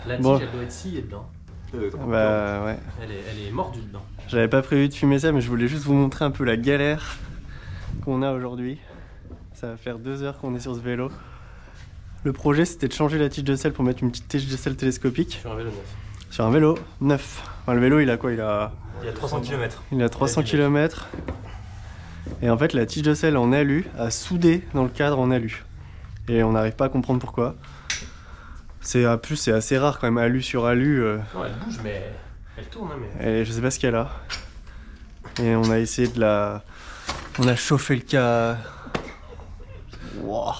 La tige, elle doit être sciée dedans. Bah ouais. Elle est mordue dedans. J'avais pas prévu de filmer ça, mais je voulais juste vous montrer un peu la galère qu'on a aujourd'hui. Ça va faire 2 heures qu'on est sur ce vélo. Le projet, c'était de changer la tige de selle pour mettre une petite tige de selle télescopique. Sur un vélo neuf. Sur un vélo neuf. Enfin, le vélo, il a quoi? Il a 300 km. Il a 300 km. Et en fait, la tige de selle en alu a soudé dans le cadre en alu. Et on n'arrive pas à comprendre pourquoi. C'est assez rare quand même, alu sur alu. Non, elle bouge, mais elle tourne. Hein, mais... Et je sais pas ce qu'elle a. Et on a essayé de la... On a chauffé le cadre. Wow.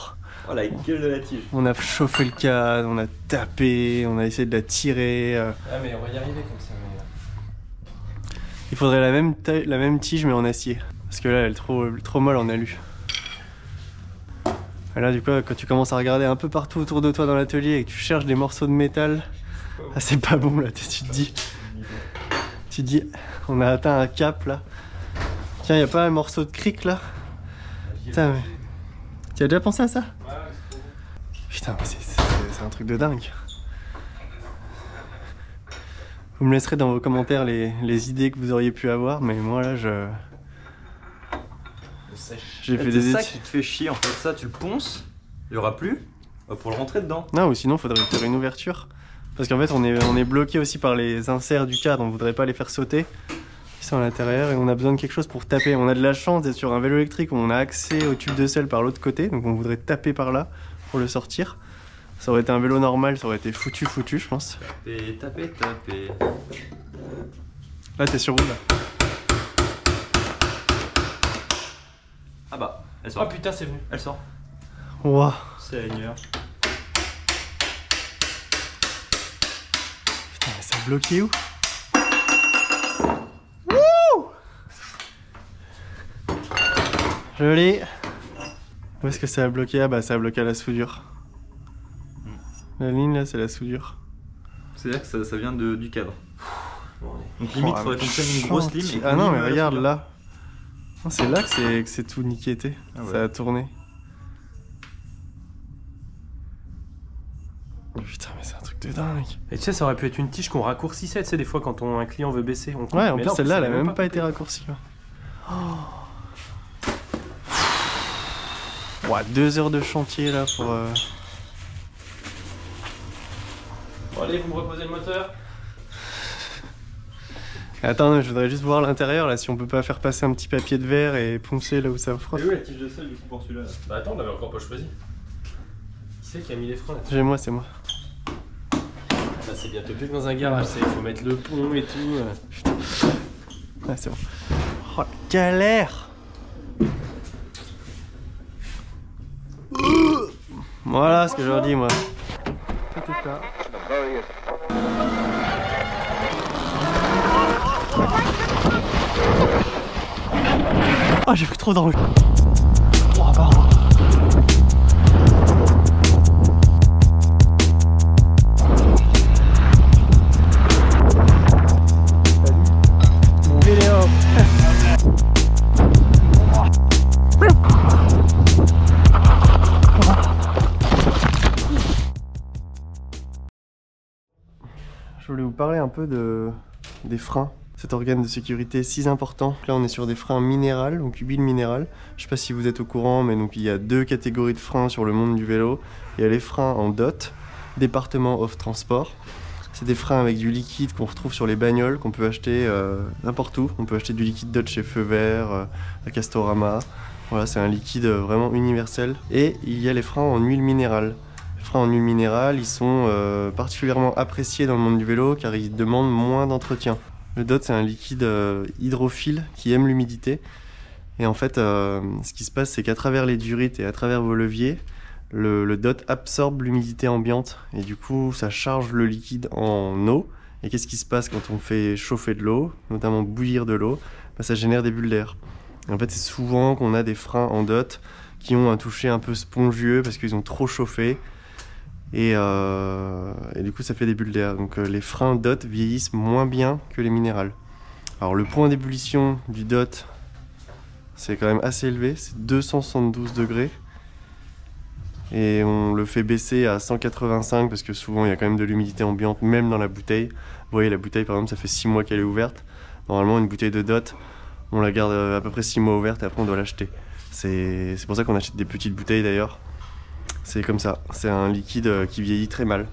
Oh la gueule de la tige. On a chauffé le cadre, on a tapé, on a essayé de la tirer. Ah mais on va y arriver comme ça. Mais... Il faudrait la même tige mais en acier. Parce que là elle est trop molle en alu. Et là du coup quand tu commences à regarder un peu partout autour de toi dans l'atelier et que tu cherches des morceaux de métal, ah, c'est pas bon là, tu te dis on a atteint un cap là. Tiens, y a pas un morceau de cric là? Putain, mais... Tu as déjà pensé à ça? Putain, c'est un truc de dingue. Vous me laisserez dans vos commentaires les idées que vous auriez pu avoir, mais moi là j'ai fait des études. C'est ça qui te fait chier en fait, ça tu le ponces, il y aura plus pour le rentrer dedans. Non, ou sinon faudrait faire une ouverture. Parce qu'en fait on est bloqué aussi par les inserts du cadre, on voudrait pas les faire sauter. Ils sont à l'intérieur et on a besoin de quelque chose pour taper. On a de la chance d'être sur un vélo électrique où on a accès au tube de selle par l'autre côté, donc on voudrait taper par là pour le sortir. Ça aurait été un vélo normal, ça aurait été foutu je pense. Taper. Là t'es sur où là? Ah bah, elle sort. Oh putain, c'est venu. Elle sort. Ouah. Seigneur. Putain, mais ça a bloqué où? Joli. Où est-ce que ça a bloqué? Ah bah ça a bloqué à la soudure. La ligne là c'est la soudure. C'est-à-dire que ça vient du cadre. Bon, Donc limite il faudrait qu'on prenne une grosse lime. Ah non mais regarde là. C'est là que c'est tout niquetté. Ah ouais. Ça a tourné. Putain mais c'est un truc de dingue. Et tu sais, ça aurait pu être une tige qu'on raccourcissait, tu sais, des fois quand un client veut baisser. On coupe, Ouais, en mais plus là, celle-là elle a ça même pas été raccourcie. Ouais, 2 heures de chantier là pour... Bon allez, vous me reposez le moteur. Attends, je voudrais juste voir l'intérieur là, si on peut pas faire passer un petit papier de verre et poncer là où ça frotte. Et où la tige de selle du coup pour celui-là? Bah attends, on l'avait encore pas choisi. Qui c'est qui a mis les freins là? J'ai moi, c'est moi. Là c'est bientôt plus que dans un garage, il faut mettre le pont et tout. Ah c'est bon. Oh, galère. Voilà ce que je leur dis moi. Oh j'ai pris trop dans le... Oh pardon. Mon vélo. Je voulais vous parler un peu des freins, cet organe de sécurité si important. Là on est sur des freins minérales, donc huile minérale. Je sais pas si vous êtes au courant, mais donc il y a 2 catégories de freins sur le monde du vélo. Il y a les freins en DOT, département off transport. C'est des freins avec du liquide qu'on retrouve sur les bagnoles, qu'on peut acheter n'importe où. On peut acheter du liquide DOT chez Feu Vert, à Castorama. Voilà, c'est un liquide vraiment universel. Et il y a les freins en huile minérale. Les freins en huile minérale, ils sont particulièrement appréciés dans le monde du vélo car ils demandent moins d'entretien. Le DOT, c'est un liquide hydrophile qui aime l'humidité. Et en fait, ce qui se passe, c'est qu'à travers les durites et à travers vos leviers, le DOT absorbe l'humidité ambiante. Et du coup, ça charge le liquide en eau. Et qu'est-ce qui se passe quand on fait chauffer de l'eau, notamment bouillir de l'eau? Ben, ça génère des bulles d'air. Et en fait, c'est souvent qu'on a des freins en DOT qui ont un toucher un peu spongieux parce qu'ils ont trop chauffé. Et du coup ça fait des bulles d'air. Donc les freins DOT vieillissent moins bien que les minérales. Alors le point d'ébullition du DOT, c'est quand même assez élevé, c'est 272 degrés. et on le fait baisser à 185 parce que souvent il y a quand même de l'humidité ambiante même dans la bouteille. Vous voyez la bouteille par exemple ça fait 6 mois qu'elle est ouverte. Normalement une bouteille de DOT on la garde à peu près 6 mois ouverte et après on doit l'acheter. C'est pour ça qu'on achète des petites bouteilles d'ailleurs. C'est comme ça, c'est un liquide qui vieillit très mal.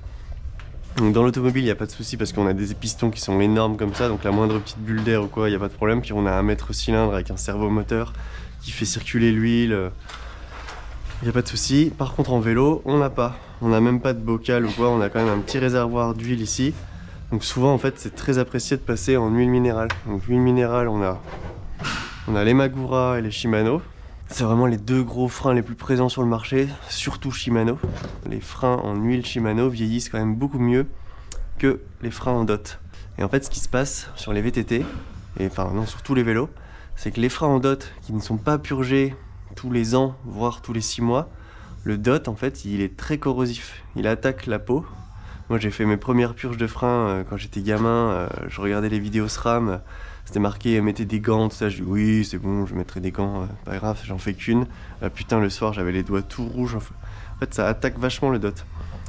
Donc dans l'automobile il n'y a pas de souci parce qu'on a des pistons qui sont énormes comme ça, donc la moindre petite bulle d'air ou quoi il n'y a pas de problème. Puis on a un mètre cylindre avec un servomoteur qui fait circuler l'huile. Il n'y a pas de souci. Par contre en vélo on n'a pas. On n'a même pas de bocal ou quoi, on a quand même un petit réservoir d'huile ici. Donc souvent en fait c'est très apprécié de passer en huile minérale. Donc huile minérale on a les Magura et les Shimano. C'est vraiment les deux gros freins les plus présents sur le marché, surtout Shimano. Les freins en huile Shimano vieillissent quand même beaucoup mieux que les freins en DOT. Et en fait ce qui se passe sur les VTT, et enfin non sur tous les vélos, c'est que les freins en DOT qui ne sont pas purgés tous les ans, voire tous les 6 mois, le DOT en fait il est très corrosif, il attaque la peau. Moi j'ai fait mes premières purges de frein quand j'étais gamin, je regardais les vidéos SRAM, c'était marqué mettez des gants, tout ça, je dis oui c'est bon je mettrai des gants, pas grave j'en fais qu'une. Putain le soir j'avais les doigts tout rouges, en fait ça attaque vachement le DOT.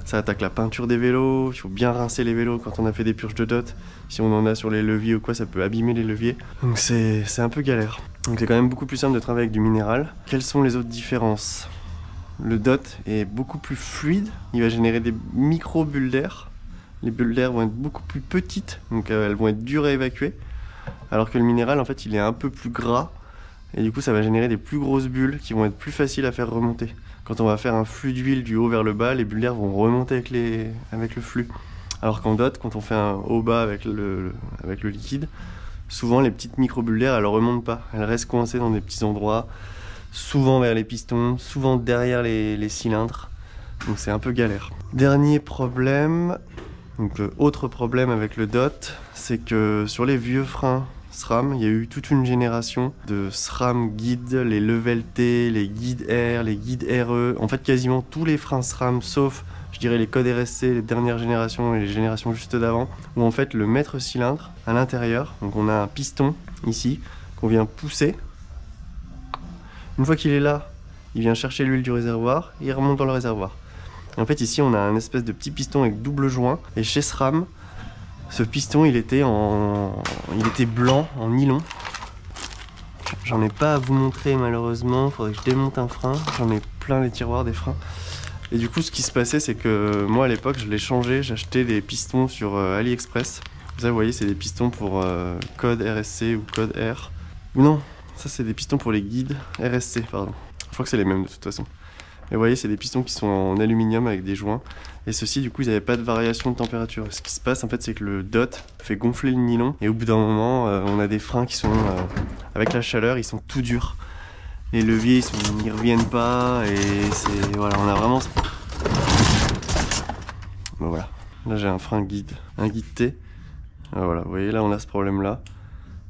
Ça attaque la peinture des vélos, il faut bien rincer les vélos quand on a fait des purges de DOT. Si on en a sur les leviers ou quoi ça peut abîmer les leviers. Donc c'est un peu galère. Donc c'est quand même beaucoup plus simple de travailler avec du minéral. Quelles sont les autres différences ? Le DOT est beaucoup plus fluide, il va générer des micro-bulles d'air. Les bulles d'air vont être beaucoup plus petites, donc elles vont être dures à évacuer. Alors que le minéral, en fait, il est un peu plus gras. Et du coup, ça va générer des plus grosses bulles qui vont être plus faciles à faire remonter. Quand on va faire un flux d'huile du haut vers le bas, les bulles d'air vont remonter avec le flux. Alors qu'en DOT, quand on fait un haut-bas avec le liquide, souvent les petites micro-bulles d'air, elles ne remontent pas. Elles restent coincées dans des petits endroits. Souvent vers les pistons, souvent derrière les cylindres, donc c'est un peu galère. Dernier problème, donc autre problème avec le DOT, c'est que sur les vieux freins SRAM, il y a eu toute une génération de SRAM guides, les Level T, les guides R, les guides RE, en fait quasiment tous les freins SRAM sauf je dirais les codes RSC, les dernières générations et les générations juste d'avant, où en fait le maître cylindre à l'intérieur, donc on a un piston ici qu'on vient pousser. Une fois qu'il est là, il vient chercher l'huile du réservoir et il remonte dans le réservoir. Et en fait ici on a un espèce de petit piston avec double joint. Et chez SRAM, ce piston il était blanc en nylon. J'en ai pas à vous montrer malheureusement, faudrait que je démonte un frein. J'en ai plein les tiroirs des freins. Et du coup ce qui se passait c'est que moi à l'époque je l'ai changé, j'achetais des pistons sur AliExpress. Ça vous voyez c'est des pistons pour code RSC ou code R. Ou non, ça c'est des pistons pour les guides RSC, pardon. Je crois que c'est les mêmes de toute façon. Et vous voyez, c'est des pistons qui sont en aluminium avec des joints. Et ceux-ci, du coup, ils n'avaient pas de variation de température. Ce qui se passe, en fait, c'est que le DOT fait gonfler le nylon. Et au bout d'un moment, on a des freins qui sont, avec la chaleur, ils sont tout durs. Les leviers, ils reviennent pas. Et c'est... Voilà, on a vraiment... Bon, voilà. Là, j'ai un frein guide. Un guide T. Voilà, vous voyez, là, on a ce problème-là.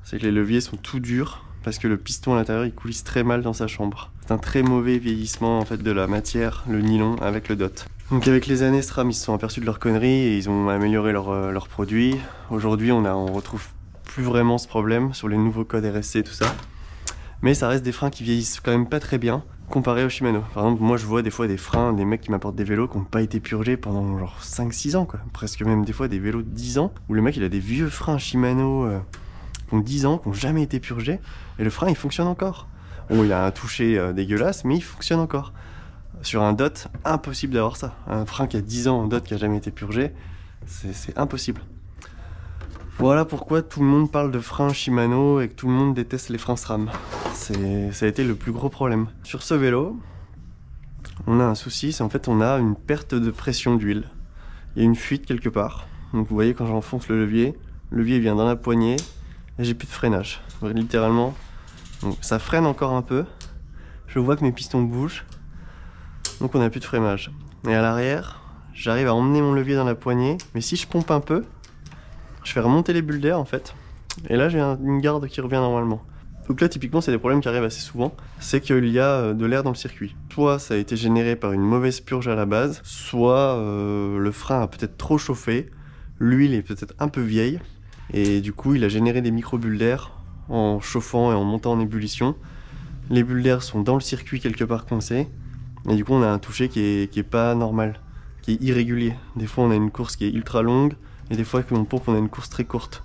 C'est que les leviers sont tout durs. Parce que le piston à l'intérieur, il coulisse très mal dans sa chambre. C'est un très mauvais vieillissement en fait de la matière, le nylon, avec le DOT. Donc avec les années, SRAM, ils se sont aperçus de leurs conneries et ils ont amélioré leurs produits. Aujourd'hui, on retrouve plus vraiment ce problème sur les nouveaux codes RSC et tout ça. Mais ça reste des freins qui vieillissent quand même pas très bien comparé au Shimano. Par exemple, moi je vois des fois des freins, des mecs qui m'apportent des vélos qui n'ont pas été purgés pendant genre 5-6 ans quoi. Presque même des fois des vélos de 10 ans où le mec il a des vieux freins Shimano qui ont 10 ans, qui n'ont jamais été purgés, et le frein il fonctionne encore. Bon, il a un toucher dégueulasse, mais il fonctionne encore. Sur un DOT, impossible d'avoir ça. Un frein qui a 10 ans en DOT qui n'a jamais été purgé, c'est impossible. Voilà pourquoi tout le monde parle de freins Shimano et que tout le monde déteste les freins SRAM. Ça a été le plus gros problème. Sur ce vélo, on a un souci, c'est en fait on a une perte de pression d'huile. Il y a une fuite quelque part. Donc vous voyez quand j'enfonce le levier vient dans la poignée, et j'ai plus de freinage, littéralement. Donc ça freine encore un peu. Je vois que mes pistons bougent. Donc on n'a plus de freinage. Et à l'arrière, j'arrive à emmener mon levier dans la poignée. Mais si je pompe un peu, je fais remonter les bulles d'air en fait. Et là j'ai une garde qui revient normalement. Donc là typiquement c'est des problèmes qui arrivent assez souvent. C'est qu'il y a de l'air dans le circuit. Soit ça a été généré par une mauvaise purge à la base. Soit le frein a peut-être trop chauffé. L'huile est peut-être un peu vieille. Et du coup il a généré des micro-bulles d'air en chauffant et en montant en ébullition. Les bulles d'air sont dans le circuit quelque part coincées. Et du coup on a un toucher qui est pas normal, qui est irrégulier. Des fois on a une course qui est ultra longue et des fois avec mon pompe on a une course très courte.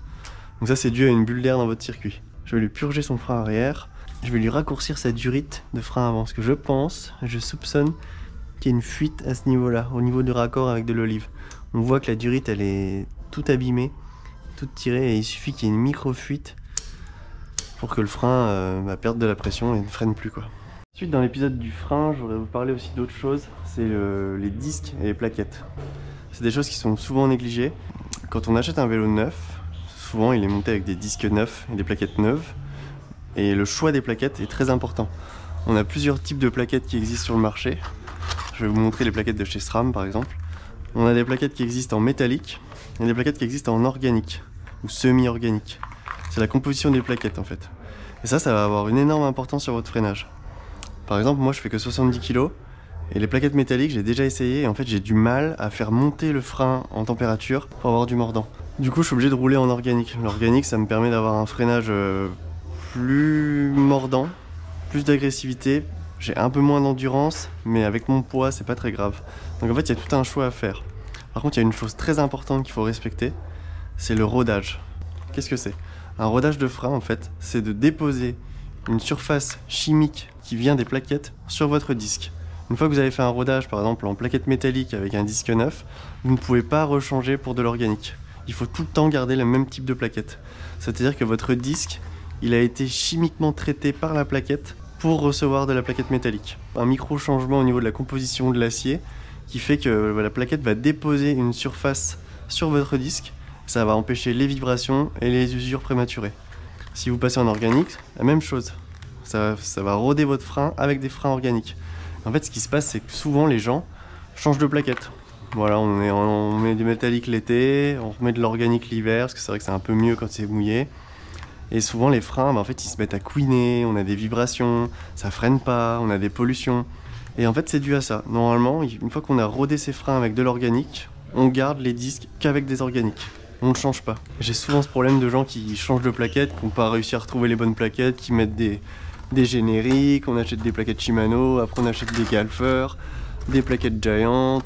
Donc ça c'est dû à une bulle d'air dans votre circuit. Je vais lui purger son frein arrière, je vais lui raccourcir sa durite de frein avant, parce que je soupçonne qu'il y a une fuite à ce niveau-là, au niveau du raccord avec de l'olive. On voit que la durite elle est toute abîmée, toute tirée, et il suffit qu'il y ait une micro-fuite pour que le frein perde de la pression et ne freine plus quoi. Ensuite dans l'épisode du frein, je voudrais vous parler aussi d'autre chose, c'est les disques et les plaquettes. C'est des choses qui sont souvent négligées. Quand on achète un vélo neuf, souvent il est monté avec des disques neufs et des plaquettes neuves, et le choix des plaquettes est très important. On a plusieurs types de plaquettes qui existent sur le marché. Je vais vous montrer les plaquettes de chez SRAM par exemple. On a des plaquettes qui existent en métallique et des plaquettes qui existent en organique ou semi-organique. C'est la composition des plaquettes en fait. Et ça va avoir une énorme importance sur votre freinage. Par exemple, moi je fais que 70 kg et les plaquettes métalliques j'ai déjà essayé et en fait j'ai du mal à faire monter le frein en température pour avoir du mordant. Du coup je suis obligé de rouler en organique. L'organique ça me permet d'avoir un freinage plus mordant, plus d'agressivité. J'ai un peu moins d'endurance, mais avec mon poids, c'est pas très grave. Donc en fait, il y a tout un choix à faire. Par contre, il y a une chose très importante qu'il faut respecter, c'est le rodage. Qu'est-ce que c'est? Un rodage de frein, en fait, c'est de déposer une surface chimique qui vient des plaquettes sur votre disque. Une fois que vous avez fait un rodage, par exemple, en plaquette métallique avec un disque neuf, vous ne pouvez pas rechanger pour de l'organique. Il faut tout le temps garder le même type de plaquette. C'est-à-dire que votre disque, il a été chimiquement traité par la plaquette pour recevoir de la plaquette métallique. Un micro-changement au niveau de la composition de l'acier qui fait que la plaquette va déposer une surface sur votre disque. Ça va empêcher les vibrations et les usures prématurées. Si vous passez en organique, la même chose. Ça va roder votre frein avec des freins organiques. En fait, ce qui se passe, c'est que souvent les gens changent de plaquette. Voilà, on met du métallique l'été, on remet de l'organique l'hiver, parce que c'est vrai que c'est un peu mieux quand c'est mouillé. Et souvent les freins, en fait, ils se mettent à couiner, on a des vibrations, ça freine pas, on a des pollutions. Et en fait, c'est dû à ça. Normalement, une fois qu'on a rodé ses freins avec de l'organique, on garde les disques qu'avec des organiques. On ne change pas. J'ai souvent ce problème de gens qui changent de plaquettes, qui n'ont pas réussi à retrouver les bonnes plaquettes, qui mettent des génériques, on achète des plaquettes Shimano, après on achète des Galfer, des plaquettes Giant.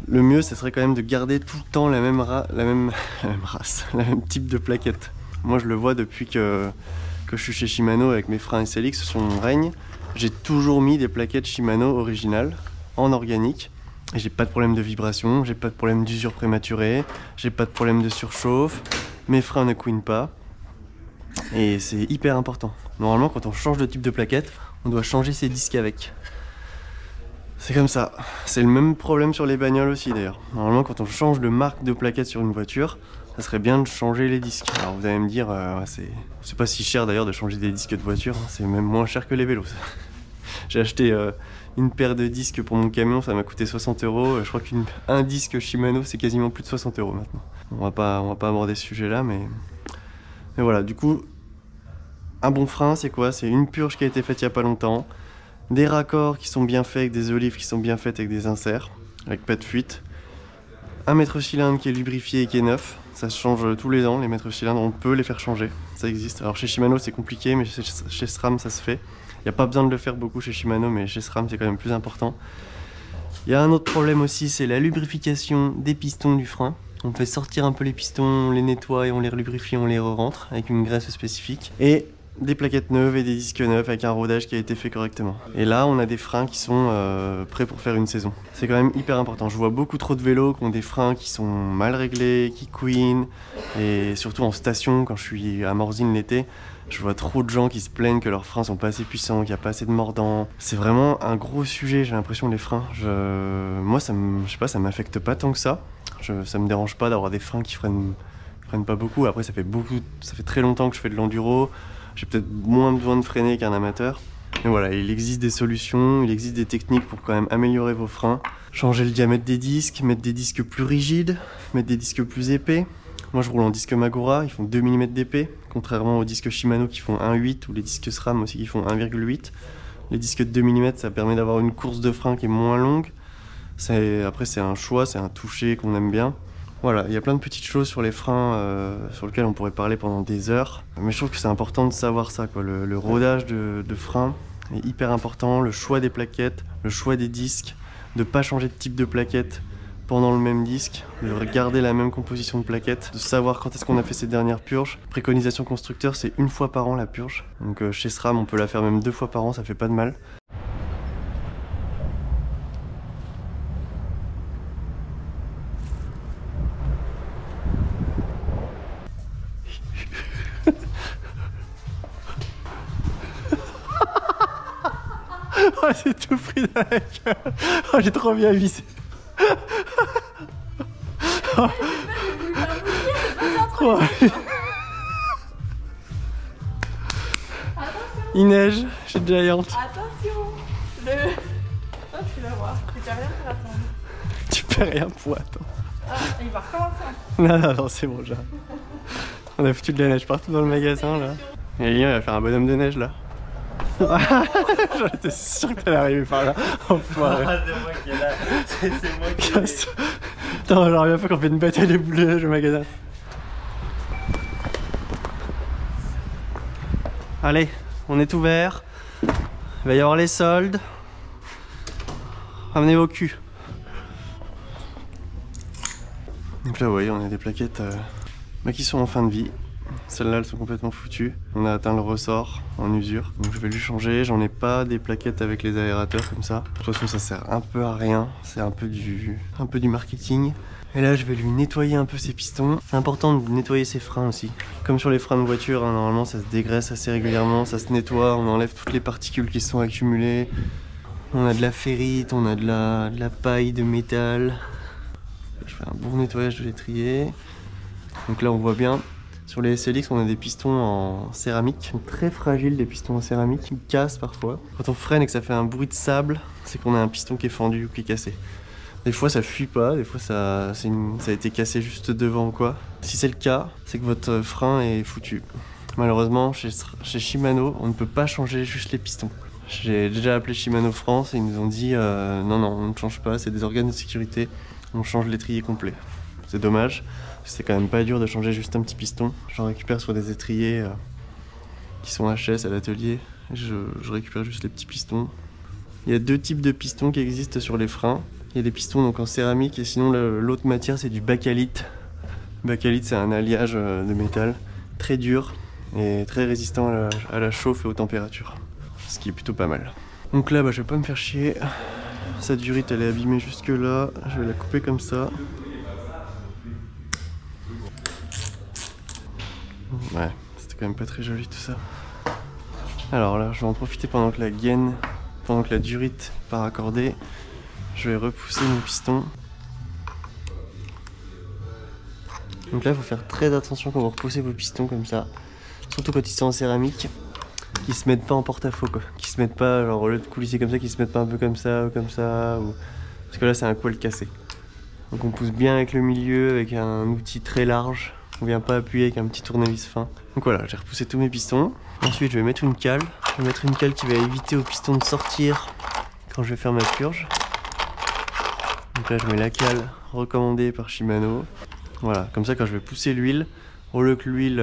Le mieux, ce serait quand même de garder tout le temps la même race, la même type de plaquette. Moi je le vois depuis que je suis chez Shimano avec mes freins SLX sur mon règne. J'ai toujours mis des plaquettes Shimano originales en organique. Et j'ai pas de problème de vibration, j'ai pas de problème d'usure prématurée, j'ai pas de problème de surchauffe, mes freins ne couinent pas. Et c'est hyper important. Normalement quand on change de type de plaquette, on doit changer ses disques avec. C'est comme ça. C'est le même problème sur les bagnoles aussi d'ailleurs. Normalement quand on change de marque de plaquette sur une voiture, ça serait bien de changer les disques. Alors vous allez me dire, c'est pas si cher d'ailleurs de changer des disques de voiture, hein. C'est même moins cher que les vélos. J'ai acheté une paire de disques pour mon camion, ça m'a coûté 60 €. Je crois qu'un disque Shimano c'est quasiment plus de 60 € maintenant. On va pas aborder ce sujet là, mais voilà, du coup, un bon frein c'est quoi? C'est une purge qui a été faite il y a pas longtemps, des raccords qui sont bien faits avec des olives qui sont bien faites avec des inserts, avec pas de fuite, un maître-cylindre qui est lubrifié et qui est neuf. Ça se change tous les ans, les maîtres-cylindres, on peut les faire changer, ça existe. Alors chez Shimano c'est compliqué, mais chez SRAM ça se fait. Il n'y a pas besoin de le faire beaucoup chez Shimano, mais chez SRAM c'est quand même plus important. Il y a un autre problème aussi, c'est la lubrification des pistons du frein. On fait sortir un peu les pistons, on les nettoie et on les lubrifie, on les re-rentre avec une graisse spécifique. Et des plaquettes neuves et des disques neufs avec un rodage qui a été fait correctement. Et là on a des freins qui sont prêts pour faire une saison. C'est quand même hyper important. Je vois beaucoup trop de vélos qui ont des freins qui sont mal réglés, qui couinent. Et surtout en station, quand je suis à Morzine l'été, je vois trop de gens qui se plaignent que leurs freins sont pas assez puissants, qu'il n'y a pas assez de mordant. C'est vraiment un gros sujet, j'ai l'impression, les freins. Moi ça m'affecte pas tant que ça. Ça me dérange pas d'avoir des freins qui freinent pas beaucoup. Après ça fait très longtemps que je fais de l'enduro. J'ai peut-être moins besoin de freiner qu'un amateur. Mais voilà, il existe des solutions, il existe des techniques pour quand même améliorer vos freins. Changer le diamètre des disques, mettre des disques plus rigides, mettre des disques plus épais. Moi je roule en disque Magura, ils font 2 mm d'épais, contrairement aux disques Shimano qui font 1,8 ou les disques SRAM aussi qui font 1,8. Les disques de 2 mm ça permet d'avoir une course de frein qui est moins longue. Après c'est un choix, c'est un toucher qu'on aime bien. Voilà, il y a plein de petites choses sur les freins sur lesquelles on pourrait parler pendant des heures. Mais je trouve que c'est important de savoir ça, quoi. Le rodage de frein, est hyper important, le choix des plaquettes, le choix des disques, de ne pas changer de type de plaquette pendant le même disque, de garder la même composition de plaquettes, de savoir quand est-ce qu'on a fait ses dernières purges. Préconisation constructeur, c'est 1 fois par an la purge. Donc chez SRAM, on peut la faire même 2 fois par an, ça fait pas de mal. Oh, j'ai tout pris dans la gueule. Oh, j'ai trop bien visé. Oh. Oh. Il neige chez Giant. Attention. Oh, tu vas voir. Tu peux rien pour attendre. Tu perds rien pour attendre. Ah, il va recommencer. Non, c'est bon, déjà. On a foutu de la neige partout dans le magasin, là. Et Lilian, il va faire un bonhomme de neige, là. J'en étais sûr que t'allais arriver par là. Enfoiré. Ah, c'est moi qui est là. C'est moi qui est là. Putain, j'aurais bien fait qu'on fait une bataille de boules de neige au magasin. Allez, on est ouvert. Il va y avoir les soldes. Ramenez vos culs. Donc là, vous voyez, on a des plaquettes qui sont en fin de vie. Celles-là, elles sont complètement foutues. On a atteint le ressort en usure. Donc je vais lui changer. J'en ai pas des plaquettes avec les aérateurs comme ça. De toute façon, ça sert un peu à rien. C'est un peu du marketing. Et là, je vais lui nettoyer un peu ses pistons. C'est important de nettoyer ses freins aussi. Comme sur les freins de voiture, hein, normalement, ça se dégraisse assez régulièrement. Ça se nettoie. On enlève toutes les particules qui sont accumulées. On a de la ferrite, on a de la paille de métal. Je fais un bon nettoyage de l'étrier. Donc là, on voit bien. Sur les SLX, on a des pistons en céramique. Ils sont très fragiles, les pistons en céramique. Ils cassent parfois. Quand on freine et que ça fait un bruit de sable, c'est qu'on a un piston qui est fendu ou qui est cassé. Des fois, ça fuit pas. Des fois, ça a été cassé juste devant ou quoi. Si c'est le cas, c'est que votre frein est foutu. Malheureusement, chez Shimano, on ne peut pas changer juste les pistons. J'ai déjà appelé Shimano France et ils nous ont dit non, on ne change pas, c'est des organes de sécurité. On change l'étrier complet. C'est dommage. C'est quand même pas dur de changer juste un petit piston. J'en récupère sur des étriers qui sont HS à l'atelier. Je récupère juste les petits pistons. Il y a 2 types de pistons qui existent sur les freins. Il y a des pistons donc en céramique et sinon l'autre matière c'est du bakélite. Bakélite c'est un alliage de métal très dur et très résistant à la chauffe et aux températures. Ce qui est plutôt pas mal. Donc là je vais pas me faire chier. Cette durite elle est abîmée jusque là. Je vais la couper comme ça. Ouais, c'était quand même pas très joli tout ça. Alors là, je vais en profiter pendant que la durite part accorder. Je vais repousser mon piston. Donc là, il faut faire très attention quand vous repoussez vos pistons comme ça. Surtout quand ils sont en céramique. Qu'ils se mettent pas en porte-à-faux quoi. Qu'ils se mettent pas, genre au lieu de coulisser comme ça, qu'ils se mettent pas un peu comme ça ou comme ça. Parce que là, c'est un coup à le casser. Donc on pousse bien avec le milieu, avec un outil très large. On vient pas appuyer avec un petit tournevis fin. Donc voilà, j'ai repoussé tous mes pistons. Ensuite, je vais mettre une cale. Je vais mettre une cale qui va éviter au piston de sortir quand je vais faire ma purge. Donc là, je mets la cale recommandée par Shimano. Voilà, comme ça, quand je vais pousser l'huile, au lieu que l'huile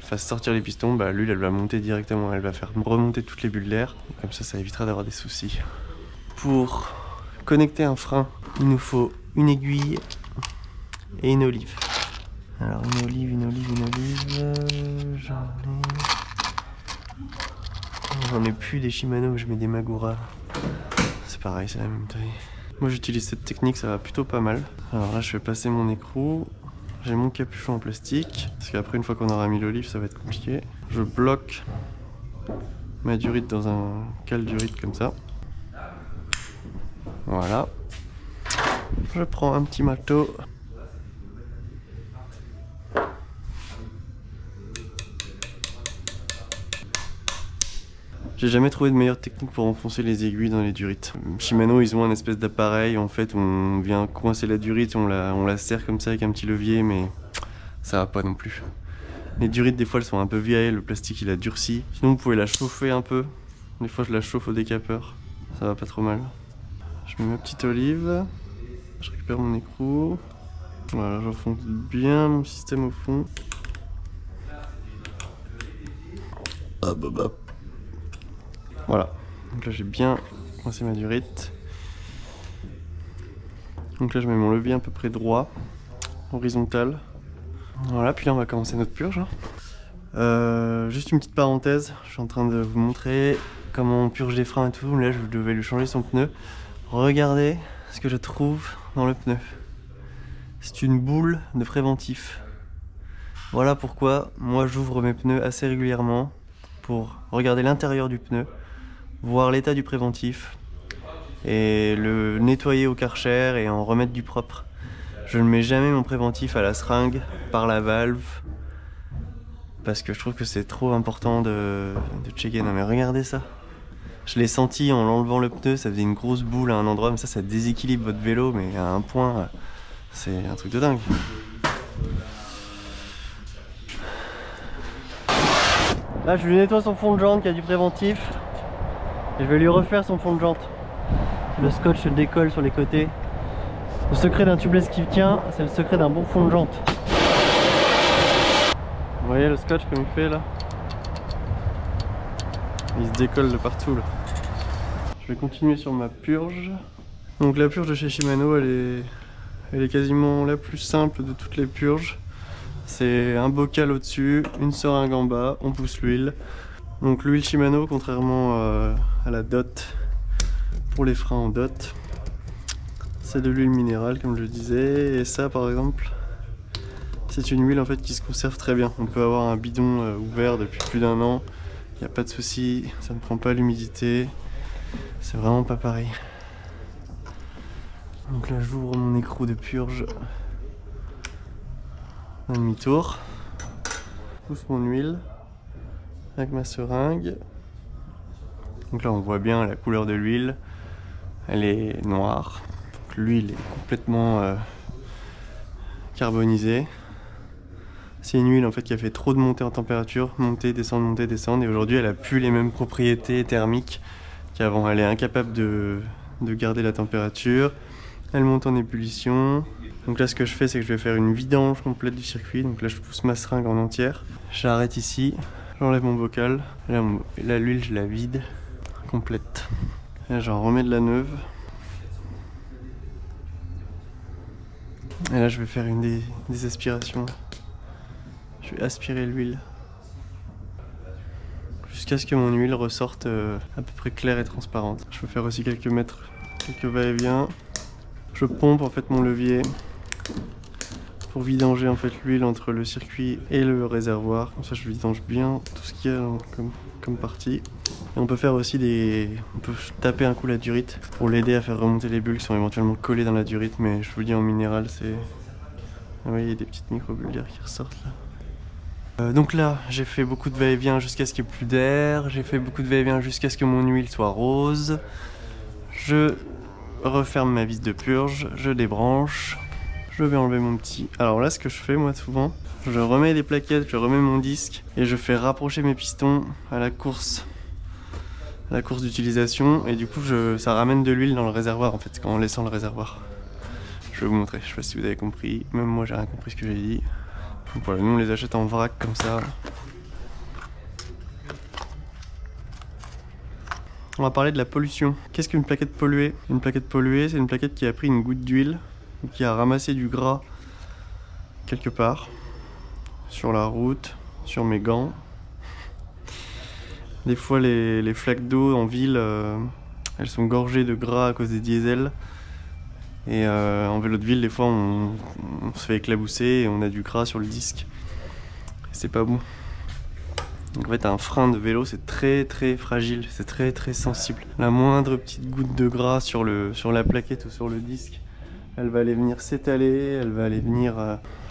fasse sortir les pistons, l'huile, elle va monter directement. Elle va faire remonter toutes les bulles d'air. Comme ça évitera d'avoir des soucis. Pour connecter un frein, il nous faut une aiguille et une olive. Alors une olive, j'en ai plus des Shimano, je mets des Magura. C'est pareil, c'est la même taille. Moi j'utilise cette technique, ça va plutôt pas mal. Alors là je vais passer mon écrou, j'ai mon capuchon en plastique, parce qu'après une fois qu'on aura mis l'olive ça va être compliqué. Je bloque ma durite dans un cale durite comme ça. Voilà. Je prends un petit marteau. J'ai jamais trouvé de meilleure technique pour enfoncer les aiguilles dans les durites. Shimano, ils ont un espèce d'appareil, en fait, on vient coincer la durite, on la serre comme ça avec un petit levier, mais ça va pas non plus. Les durites, des fois, elles sont un peu vieilles, le plastique, il a durci. Sinon, vous pouvez la chauffer un peu. Des fois, je la chauffe au décapeur. Ça va pas trop mal. Je mets ma petite olive. Je récupère mon écrou. Voilà, j'enfonce bien mon système au fond. Hop, hop, hop. Voilà, Donc là j'ai bien coincé ma durite. Donc là je mets mon levier à peu près droit, horizontal. Voilà, puis là on va commencer notre purge. Juste une petite parenthèse, je suis en train de vous montrer comment on purge les freins et tout. Là je devais lui changer son pneu. Regardez ce que je trouve dans le pneu. C'est une boule de préventif. Voilà pourquoi moi j'ouvre mes pneus assez régulièrement pour regarder l'intérieur du pneu, voir l'état du préventif et le nettoyer au Karcher et en remettre du propre. Je ne mets jamais mon préventif à la seringue par la valve parce que je trouve que c'est trop important de checker. Non mais regardez ça. Je l'ai senti en enlevant le pneu, ça faisait une grosse boule à un endroit, mais ça déséquilibre votre vélo, mais à un point, c'est un truc de dingue. Là je lui nettoie son fond de jante qui a du préventif et je vais lui refaire son fond de jante. Le scotch se décolle sur les côtés. Le secret d'un tubeless qui tient, c'est le secret d'un bon fond de jante. Vous voyez le scotch comme il fait là? Il se décolle de partout là. Je vais continuer sur ma purge. Donc la purge de chez Shimano, elle est quasiment la plus simple de toutes les purges. C'est un bocal au-dessus, une seringue en bas, on pousse l'huile. Donc l'huile Shimano, contrairement à la DOT, pour les freins en DOT, c'est de l'huile minérale comme je disais. Et ça par exemple, c'est une huile en fait qui se conserve très bien. On peut avoir un bidon ouvert depuis plus d'1 an, il n'y a pas de souci, ça ne prend pas l'humidité, c'est vraiment pas pareil. Donc là j'ouvre mon écrou de purge. Un demi-tour, je pousse mon huile avec ma seringue. Donc là on voit bien la couleur de l'huile, elle est noire. L'huile est complètement carbonisée. C'est une huile en fait qui a fait trop de montée en température, monter, descendre, et aujourd'hui elle a plus les mêmes propriétés thermiques qu'avant. Elle est incapable de garder la température, elle monte en ébullition. Donc là ce que je fais c'est que je vais faire une vidange complète du circuit. Donc là je pousse ma seringue en entière, j'arrête ici, j'enlève mon bocal, là l'huile je la vide complète. Là j'en remets de la neuve. Et là je vais faire des aspirations. Je vais aspirer l'huile jusqu'à ce que mon huile ressorte à peu près claire et transparente. Je vais faire aussi quelques mètres, quelques va-et-vient. Je pompe en fait mon levier pour vidanger en fait l'huile entre le circuit et le réservoir. Comme ça je vidange bien tout ce qu'il y a comme partie. Et on peut faire aussi on peut taper un coup la durite pour l'aider à faire remonter les bulles qui sont éventuellement collées dans la durite, mais je vous le dis en minéral c'est... Vous voyez, il y a des petites micro-bulles d'air qui ressortent là. Donc là j'ai fait beaucoup de va-et-vient jusqu'à ce qu'il n'y ait plus d'air, j'ai fait beaucoup de va-et-vient jusqu'à ce que mon huile soit rose. Je referme ma vis de purge, je débranche, je vais enlever mon petit... Alors là ce que je fais moi souvent, je remets les plaquettes, je remets mon disque et je fais rapprocher mes pistons à la course d'utilisation et du coup ça ramène de l'huile dans le réservoir en fait, en laissant le réservoir. Je vais vous montrer, je sais pas si vous avez compris, même moi j'ai rien compris ce que j'ai dit. Donc voilà, nous on les achète en vrac comme ça. On va parler de la pollution. Qu'est-ce qu'une plaquette polluée? Une plaquette polluée, c'est une plaquette qui a pris une goutte d'huile, qui a ramassé du gras quelque part, sur la route, sur mes gants. Des fois les flaques d'eau en ville, elles sont gorgées de gras à cause des diesels. Et en vélo de ville, des fois on se fait éclabousser et on a du gras sur le disque. C'est pas bon. Donc en fait un frein de vélo c'est très fragile, c'est très sensible. La moindre petite goutte de gras sur la plaquette ou sur le disque, elle va aller venir s'étaler, elle va aller venir...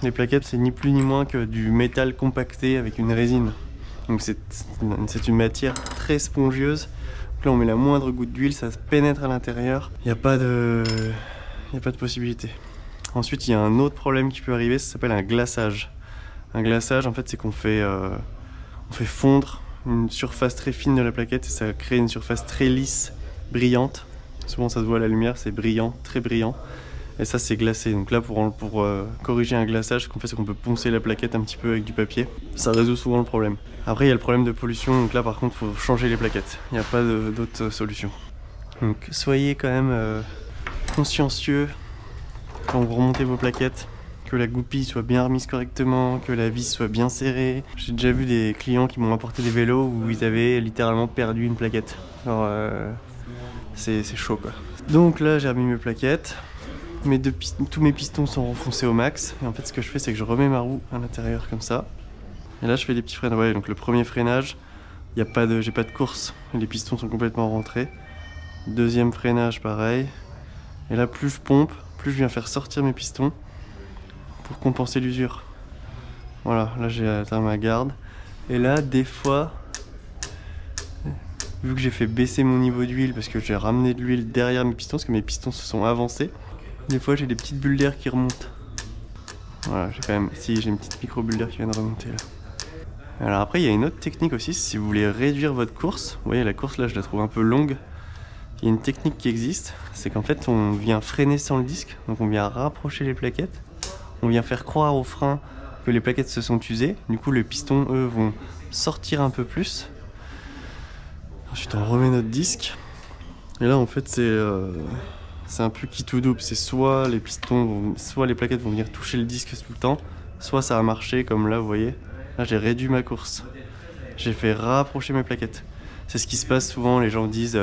Les plaquettes c'est ni plus ni moins que du métal compacté avec une résine. Donc c'est une matière très spongieuse. Donc là on met la moindre goutte d'huile, ça se pénètre à l'intérieur. Il n'y a pas de possibilité. Ensuite il y a un autre problème qui peut arriver, ça s'appelle un glaçage. Un glaçage en fait c'est qu'on fait fondre une surface très fine de la plaquette et ça crée une surface très lisse, brillante. Souvent ça se voit à la lumière, c'est brillant, très brillant. Et ça c'est glacé. Donc là pour corriger un glaçage, ce qu'on fait c'est qu'on peut poncer la plaquette un petit peu avec du papier. Ça résout souvent le problème. Après il y a le problème de pollution, donc là par contre il faut changer les plaquettes. Il n'y a pas d'autre solution. Donc soyez quand même consciencieux quand vous remontez vos plaquettes. Que la goupille soit bien remise correctement, que la vis soit bien serrée. J'ai déjà vu des clients qui m'ont apporté des vélos où ils avaient littéralement perdu une plaquette. Alors c'est chaud quoi. Donc là j'ai remis mes plaquettes. Tous mes pistons sont renfoncés au max. Et en fait ce que je fais c'est que je remets ma roue à l'intérieur comme ça. Et là je fais des petits freinages. Ouais, donc le premier freinage, j'ai pas de course. Les pistons sont complètement rentrés. Deuxième freinage pareil. Et là plus je pompe, plus je viens faire sortir mes pistons pour compenser l'usure. Voilà, là j'ai atteint ma garde. Et là, des fois, vu que j'ai fait baisser mon niveau d'huile parce que j'ai ramené de l'huile derrière mes pistons, parce que mes pistons se sont avancés, des fois j'ai des petites bulles d'air qui remontent. Voilà, j'ai quand même, si j'ai une petite micro bulle d'air qui vient de remonter là. Alors après, il y a une autre technique aussi, si vous voulez réduire votre course. Vous voyez, la course là, je la trouve un peu longue. Il y a une technique qui existe, c'est qu'en fait, on vient freiner sans le disque, donc on vient rapprocher les plaquettes. On vient faire croire au frein que les plaquettes se sont usées. Du coup, les pistons, eux, vont sortir un peu plus. Ensuite, on remet notre disque. Et là, en fait, c'est un peu qui tout double. C'est soit les plaquettes vont venir toucher le disque tout le temps, soit ça a marché, comme là, vous voyez. Là, j'ai réduit ma course. J'ai fait rapprocher mes plaquettes. C'est ce qui se passe souvent. Les gens disent...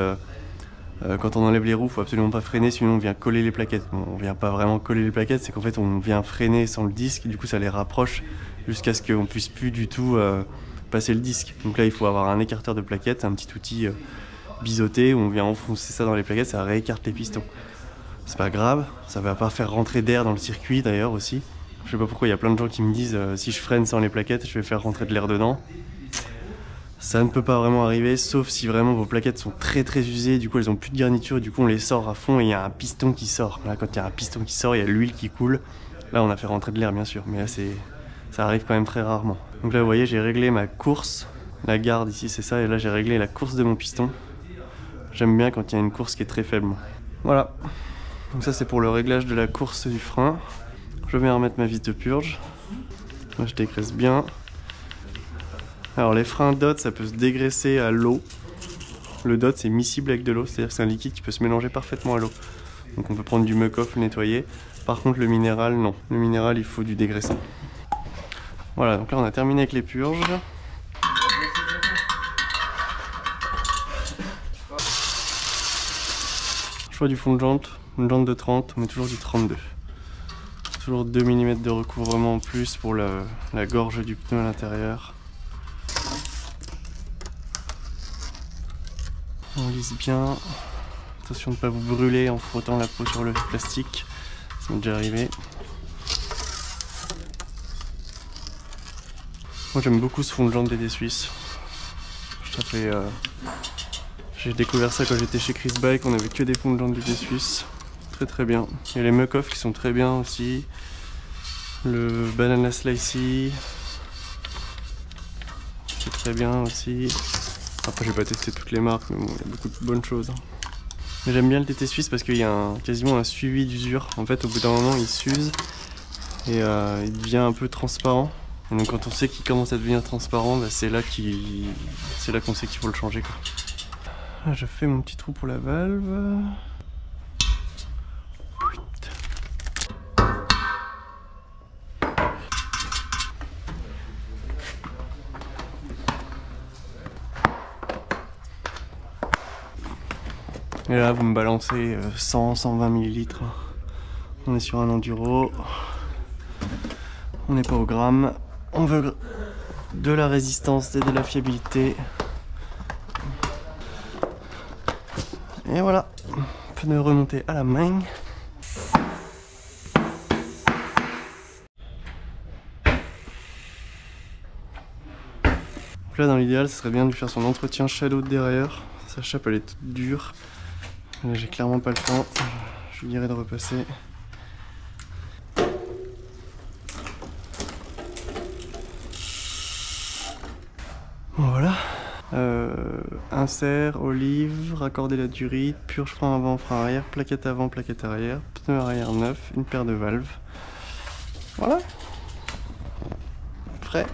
quand on enlève les roues, faut absolument pas freiner, sinon on vient coller les plaquettes. Bon, on vient pas vraiment coller les plaquettes, c'est qu'en fait on vient freiner sans le disque, du coup ça les rapproche jusqu'à ce qu'on puisse plus du tout passer le disque. Donc là il faut avoir un écarteur de plaquettes, un petit outil biseauté où on vient enfoncer ça dans les plaquettes, ça réécarte les pistons. C'est pas grave, ça va pas faire rentrer d'air dans le circuit d'ailleurs aussi. Je sais pas pourquoi il y a plein de gens qui me disent si je freine sans les plaquettes, je vais faire rentrer de l'air dedans. Ça ne peut pas vraiment arriver, sauf si vraiment vos plaquettes sont très usées, du coup elles ont plus de garniture, et du coup on les sort à fond et il y a un piston qui sort. Là quand il y a un piston qui sort, il y a l'huile qui coule. Là on a fait rentrer de l'air bien sûr, mais là ça arrive quand même très rarement. Donc là vous voyez, j'ai réglé ma course, la garde ici c'est ça, et là j'ai réglé la course de mon piston. J'aime bien quand il y a une course qui est très faible. Voilà, donc ça c'est pour le réglage de la course du frein. Je viens remettre ma vis de purge. Là je dégraisse bien. Alors les freins DOT, ça peut se dégraisser à l'eau. Le DOT c'est miscible avec de l'eau, c'est-à-dire que c'est un liquide qui peut se mélanger parfaitement à l'eau. Donc on peut prendre du muck-off, le nettoyer. Par contre le minéral, non. Le minéral, il faut du dégraissant. Voilà, donc là on a terminé avec les purges. Choix du fond de jante, une jante de 30, on met toujours du 32. Toujours 2 mm de recouvrement en plus pour la gorge du pneu à l'intérieur. On lisse bien. Attention de ne pas vous brûler en frottant la peau sur le plastique. Ça m'est déjà arrivé. Moi j'aime beaucoup ce fond de jante DD Suisse. J'ai découvert ça quand j'étais chez Chris Bike, on avait que des fonds de jante DD Suisse. Très bien. Il y a les muck-off qui sont très bien aussi. Le banana slicey. C'est très bien aussi. Après j'ai pas testé toutes les marques, mais bon, il y a beaucoup de bonnes choses. Mais j'aime bien le TT Suisse parce qu'il y a quasiment un suivi d'usure. En fait au bout d'un moment il s'use et il devient un peu transparent. Et donc quand on sait qu'il commence à devenir transparent, bah, c'est là qu'on sait qu'il faut le changer quoi. Là, je fais mon petit trou pour la valve. Et là vous me balancez 100-120 ml. On est sur un enduro. On n'est pas au gramme. On veut de la résistance et de la fiabilité. Et voilà. Pneu remonté à la main. Donc là dans l'idéal ce serait bien de lui faire son entretien shadow de derrière. Sa chape elle est toute dure. Là j'ai clairement pas le temps, je lui dirais de repasser. Bon, voilà. insert, olive, raccorder la durite, purge frein avant, frein arrière, plaquette avant, plaquette arrière, pneu arrière neuf, une paire de valves. Voilà. Frais.